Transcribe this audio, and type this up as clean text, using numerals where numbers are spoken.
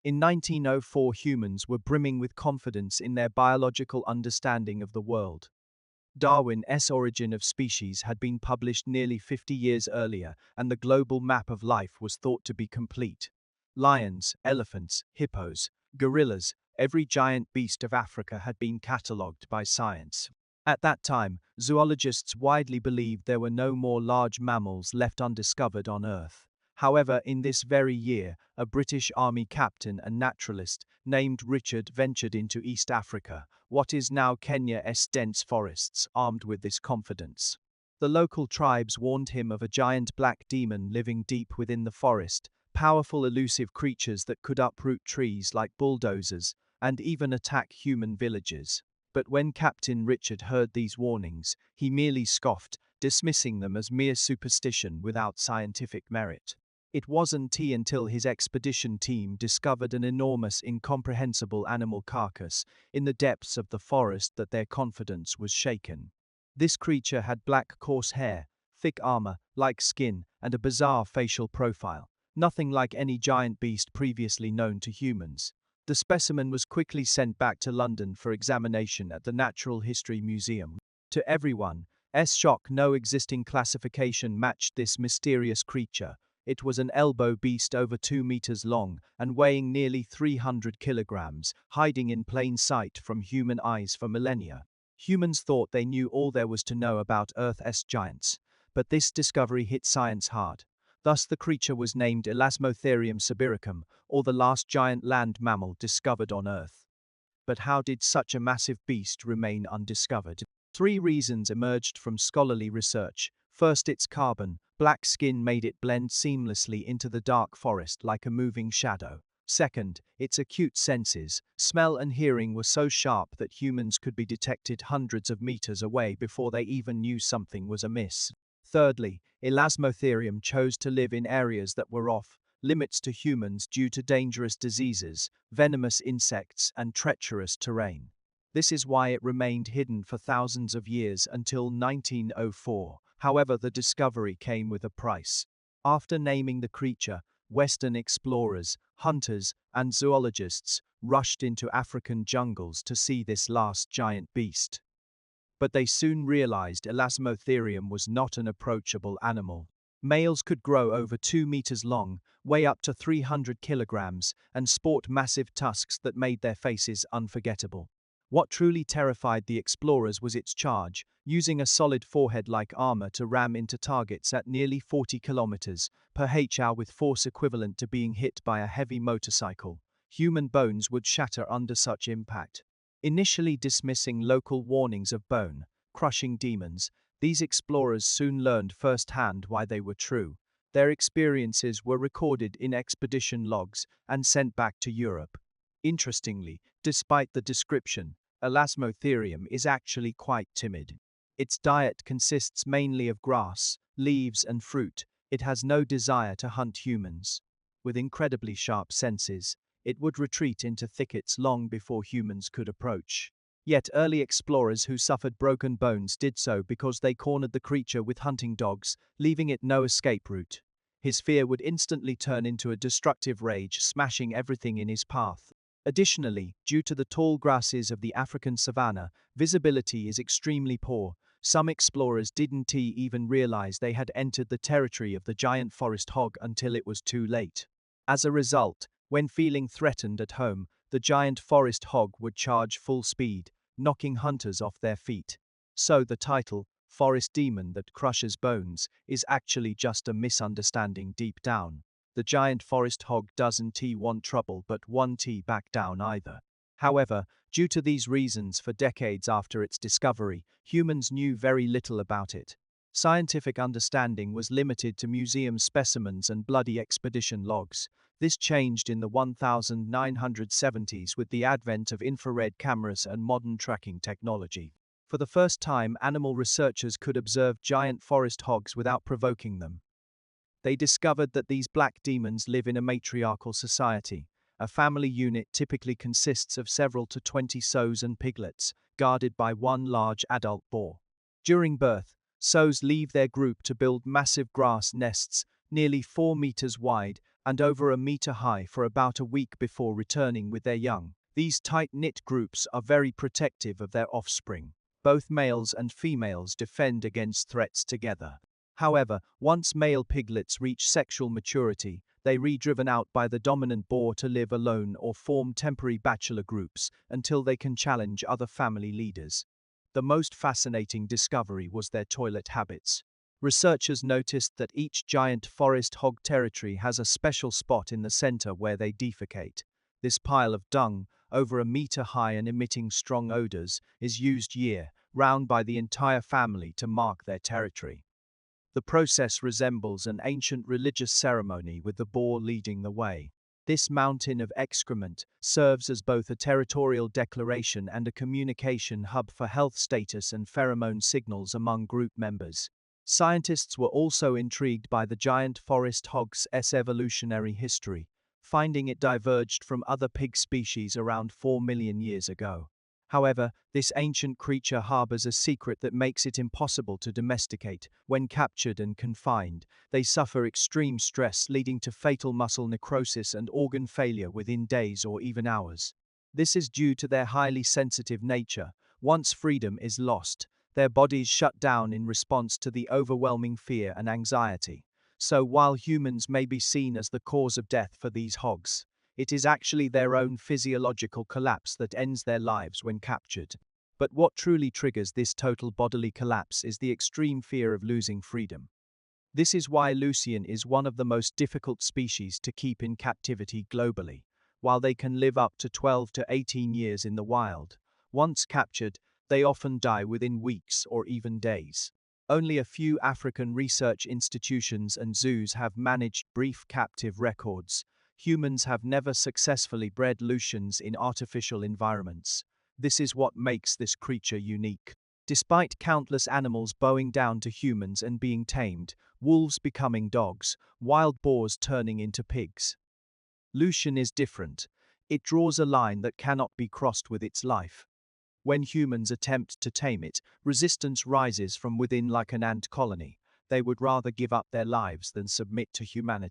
In 1904, humans were brimming with confidence in their biological understanding of the world. Darwin's Origin of Species had been published nearly 50 years earlier, and the global map of life was thought to be complete. Lions, elephants, hippos, gorillas, every giant beast of Africa had been catalogued by science. At that time, zoologists widely believed there were no more large mammals left undiscovered on Earth. However, in this very year, a British Army captain and naturalist named Richard ventured into East Africa, what is now Kenya's dense forests, armed with this confidence. The local tribes warned him of a giant black demon living deep within the forest, powerful elusive creatures that could uproot trees like bulldozers and even attack human villages. But when Captain Richard heard these warnings, he merely scoffed, dismissing them as mere superstition without scientific merit. It wasn't until his expedition team discovered an enormous, incomprehensible animal carcass in the depths of the forest that their confidence was shaken. This creature had black coarse hair, thick armor, like skin, and a bizarre facial profile, nothing like any giant beast previously known to humans. The specimen was quickly sent back to London for examination at the Natural History Museum. To everyone's shock, no existing classification matched this mysterious creature. It was an elbow beast over 2 meters long and weighing nearly 300 kilograms, hiding in plain sight from human eyes for millennia. Humans thought they knew all there was to know about Earth's giants, but this discovery hit science hard. Thus the creature was named Elasmotherium sibiricum, or the last giant land mammal discovered on Earth. But how did such a massive beast remain undiscovered? 3 reasons emerged from scholarly research. First, its carbon, black skin made it blend seamlessly into the dark forest like a moving shadow. Second, its acute senses, smell and hearing were so sharp that humans could be detected hundreds of meters away before they even knew something was amiss. Thirdly, Elasmotherium chose to live in areas that were off limits to humans due to dangerous diseases, venomous insects, and treacherous terrain. This is why it remained hidden for thousands of years until 1904. However, the discovery came with a price. After naming the creature, Western explorers, hunters, and zoologists rushed into African jungles to see this last giant beast. But they soon realized Elasmotherium was not an approachable animal. Males could grow over 2 meters long, weigh up to 300 kilograms, and sport massive tusks that made their faces unforgettable. What truly terrified the explorers was its charge, using a solid forehead-like armor to ram into targets at nearly 40 kilometers per hour with force equivalent to being hit by a heavy motorcycle. Human bones would shatter under such impact. Initially dismissing local warnings of bone-crushing demons, these explorers soon learned firsthand why they were true. Their experiences were recorded in expedition logs and sent back to Europe. Interestingly, despite the description, Elasmotherium is actually quite timid. Its diet consists mainly of grass, leaves, and fruit. It has no desire to hunt humans. With incredibly sharp senses, it would retreat into thickets long before humans could approach. Yet early explorers who suffered broken bones did so because they cornered the creature with hunting dogs, leaving it no escape route. His fear would instantly turn into a destructive rage, smashing everything in his path. Additionally, due to the tall grasses of the African savanna, visibility is extremely poor. Some explorers didn't even realize they had entered the territory of the giant forest hog until it was too late. As a result, when feeling threatened at home, the giant forest hog would charge full speed, knocking hunters off their feet. So the title, Forest Demon That Crushes Bones, is actually just a misunderstanding deep down. The giant forest hog doesn't want trouble but won't back down either. However, due to these reasons, for decades after its discovery, humans knew very little about it. Scientific understanding was limited to museum specimens and bloody expedition logs. This changed in the 1970s with the advent of infrared cameras and modern tracking technology. For the first time, animal researchers could observe giant forest hogs without provoking them. They discovered that these black demons live in a matriarchal society. A family unit typically consists of several to 20 sows and piglets, guarded by one large adult boar. During birth, sows leave their group to build massive grass nests, nearly 4 meters wide and over a meter high for about a week before returning with their young. These tight-knit groups are very protective of their offspring. Both males and females defend against threats together. However, once male piglets reach sexual maturity, they are driven out by the dominant boar to live alone or form temporary bachelor groups until they can challenge other family leaders. The most fascinating discovery was their toilet habits. Researchers noticed that each giant forest hog territory has a special spot in the center where they defecate. This pile of dung, over a meter high and emitting strong odors, is used year-round by the entire family to mark their territory. The process resembles an ancient religious ceremony with the boar leading the way. This mountain of excrement serves as both a territorial declaration and a communication hub for health status and pheromone signals among group members. Scientists were also intrigued by the giant forest hog's evolutionary history, finding it diverged from other pig species around 4 million years ago. However, this ancient creature harbors a secret that makes it impossible to domesticate. When captured and confined, they suffer extreme stress, leading to fatal muscle necrosis and organ failure within days or even hours. This is due to their highly sensitive nature. Once freedom is lost, their bodies shut down in response to the overwhelming fear and anxiety. So while humans may be seen as the cause of death for these hogs, it is actually their own physiological collapse that ends their lives when captured. But what truly triggers this total bodily collapse is the extreme fear of losing freedom. This is why Lucien is one of the most difficult species to keep in captivity globally. While they can live up to 12 to 18 years in the wild, once captured, they often die within weeks or even days. Only a few African research institutions and zoos have managed brief captive records. Humans have never successfully bred Lucians in artificial environments. This is what makes this creature unique. Despite countless animals bowing down to humans and being tamed, wolves becoming dogs, wild boars turning into pigs, Lucian is different. It draws a line that cannot be crossed with its life. When humans attempt to tame it, resistance rises from within like an ant colony. They would rather give up their lives than submit to humanity.